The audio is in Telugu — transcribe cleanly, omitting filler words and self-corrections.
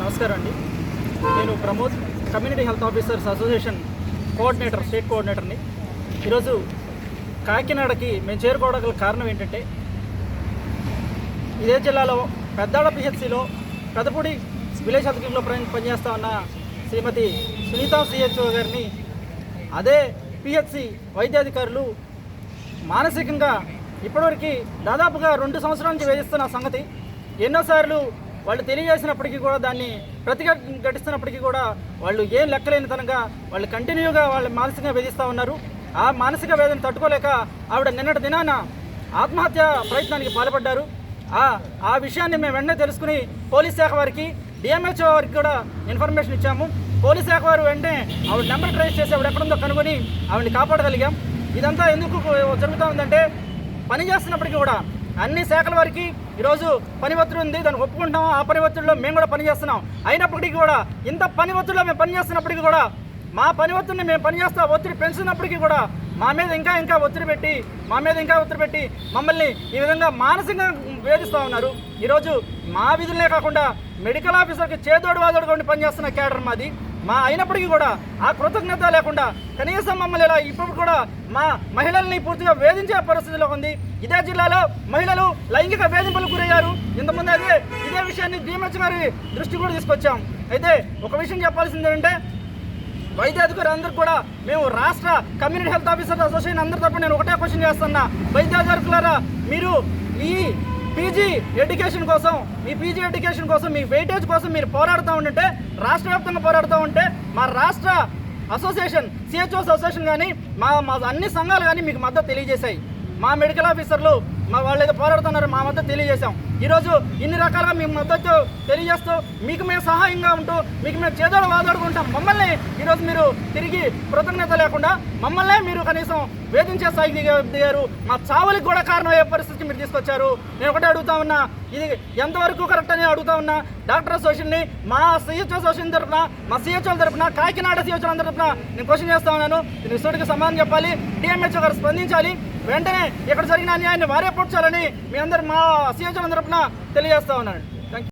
నమస్కారం అండి. నేను Pramod, community health officers association coordinator, state కోఆర్డినేటర్ని. ఈరోజు కాకినాడకి మేము చేరుకోవడానికి కారణం ఏంటంటే, ఇదే జిల్లాలో పెద్దాడ పిహెచ్సిలో పెదపూడి విలేజ్ హెల్త్ క్లినిక్లో పనిచేస్తూ ఉన్న శ్రీమతి సునీత సిహెచ్ఓ గారిని అదే పిహెచ్సి వైద్యాధికారులు మానసికంగా ఇప్పటివరకు దాదాపుగా 2 సంవత్సరాల నుంచి వేధిస్తున్న సంగతి ఎన్నోసార్లు వాళ్ళు తెలియజేసినప్పటికీ కూడా, దాన్ని ప్రతిఘటిస్తున్నప్పటికీ కూడా వాళ్ళు ఏం లెక్కలేనితనంగా వాళ్ళు కంటిన్యూగా వాళ్ళు మానసికంగా వేధిస్తూ ఉన్నారు. ఆ మానసిక వేదన తట్టుకోలేక ఆవిడ నిన్నటి దినాన ఆత్మహత్య ప్రయత్నానికి పాల్పడ్డారు. ఆ విషయాన్ని మేము వెంటనే తెలుసుకుని పోలీస్ శాఖ వారికి, డిఎంహెచ్ఓ వారికి కూడా ఇన్ఫర్మేషన్ ఇచ్చాము. పోలీస్ శాఖ వారు వెంటనే ఆవిడ నెంబర్ ట్రేస్ చేసి ఆవిడ ఎక్కడుందో కనుగొని ఆవిడని కాపాడగలిగాం. ఇదంతా ఎందుకు జరుగుతూ ఉందంటే, పని చేస్తున్నప్పటికీ కూడా అన్ని శాఖల వారికి ఈరోజు పని ఒత్తిడి ఉంది, దాన్ని ఒప్పుకుంటాం. ఆ పని ఒత్తిడిలో మేము కూడా పనిచేస్తున్నాం. అయినప్పటికీ కూడా, ఇంత పని ఒత్తిడిలో మేము పనిచేస్తున్నప్పటికీ కూడా, మా పని ఒత్తిడిని మేము పనిచేస్తా ఒత్తిడి పెంచుతున్నప్పటికీ కూడా మా మీద ఇంకా ఒత్తిడి పెట్టి మమ్మల్ని ఈ విధంగా మానసికంగా వేధిస్తూ ఉన్నారు. ఈరోజు మా విధులనే కాకుండా మెడికల్ ఆఫీసర్కి చేదోడు వాదోడుగా ఉండి పనిచేస్తున్న క్యాడర్ మాది. అయినప్పటికీ కూడా ఆ కృతజ్ఞత లేకుండా కనీసం మమ్మల్ని ఇలా ఇప్పుడు కూడా మా మహిళల్ని పూర్తిగా వేధించే పరిస్థితిలో ఉంది. ఇదే జిల్లాలో మహిళలు లైంగిక వేధింపులకు గురయ్యారు. ఇంతకుముందు ఇదే విషయాన్ని డిఎంహెచ్ గారి దృష్టి కూడా తీసుకొచ్చాం. అయితే ఒక విషయం చెప్పాల్సింది ఏంటంటే, వైద్యాధికారులందరూ కూడా మేము రాష్ట్ర కమ్యూనిటీ హెల్త్ ఆఫీసర్ అసోసియేషన్ అందరి తరపున నేను ఒకటే క్వశ్చన్ చేస్తున్నా, వైద్యాధికారులారా, మీరు ఈ పీజీ ఎడ్యుకేషన్ కోసం మీ వెయిటేజ్ కోసం మీరు పోరాడుతూ ఉంటే, రాష్ట్ర వ్యాప్తంగా పోరాడుతూ ఉంటే, మా రాష్ట్ర అసోసియేషన్ సిహెచ్ఓస్ అసోసియేషన్ కానీ మా అన్ని సంఘాలు కానీ మీకు మద్దతు తెలియజేశాయి. మా మెడికల్ ఆఫీసర్లు వాళ్ళు ఏదో పోరాడుతున్నారు, మా మద్దతు తెలియజేశాం. ఈరోజు ఇన్ని రకాలుగా మేము మద్దతు తెలియజేస్తూ, మీకు మేము సహాయంగా ఉంటూ, మీకు మేము చేదోడు వాదోడుకుంటాం. మమ్మల్ని ఈరోజు మీరు తిరిగి కృతజ్ఞత లేకుండా మమ్మల్నే మీరు కనీసం వేధించే స్థాయికి దిగారు. మా చావులకు కూడా కారణమయ్యే పరిస్థితికి మీరు తీసుకొచ్చారు. నేను ఒకటే అడుగుతా ఉన్నా, ఇది ఎంతవరకు కరెక్ట్ అని అడుగుతా ఉన్నా. డాక్టర్ అసోసియేషన్ని, మా సిహెచ్ఓ అసోసియేషన్ తరఫున, మా సిహెచ్ఓల తరఫున, కాకినాడ సిహెచ్ఓ అందరి తరఫున నేను క్వశ్చన్ చేస్తా ఉన్నాను. దీనికి సూటిగా సమాధానం చెప్పాలి. డిఎంహెచ్ఓ గారు స్పందించాలి. వెంటనే ఇక్కడ జరిగిన అన్యాయాన్ని వారే పూడ్చాలని మీ అందరు మా సిహెచ్ఓ తరఫున తెలియజేస్తా ఉన్నాను.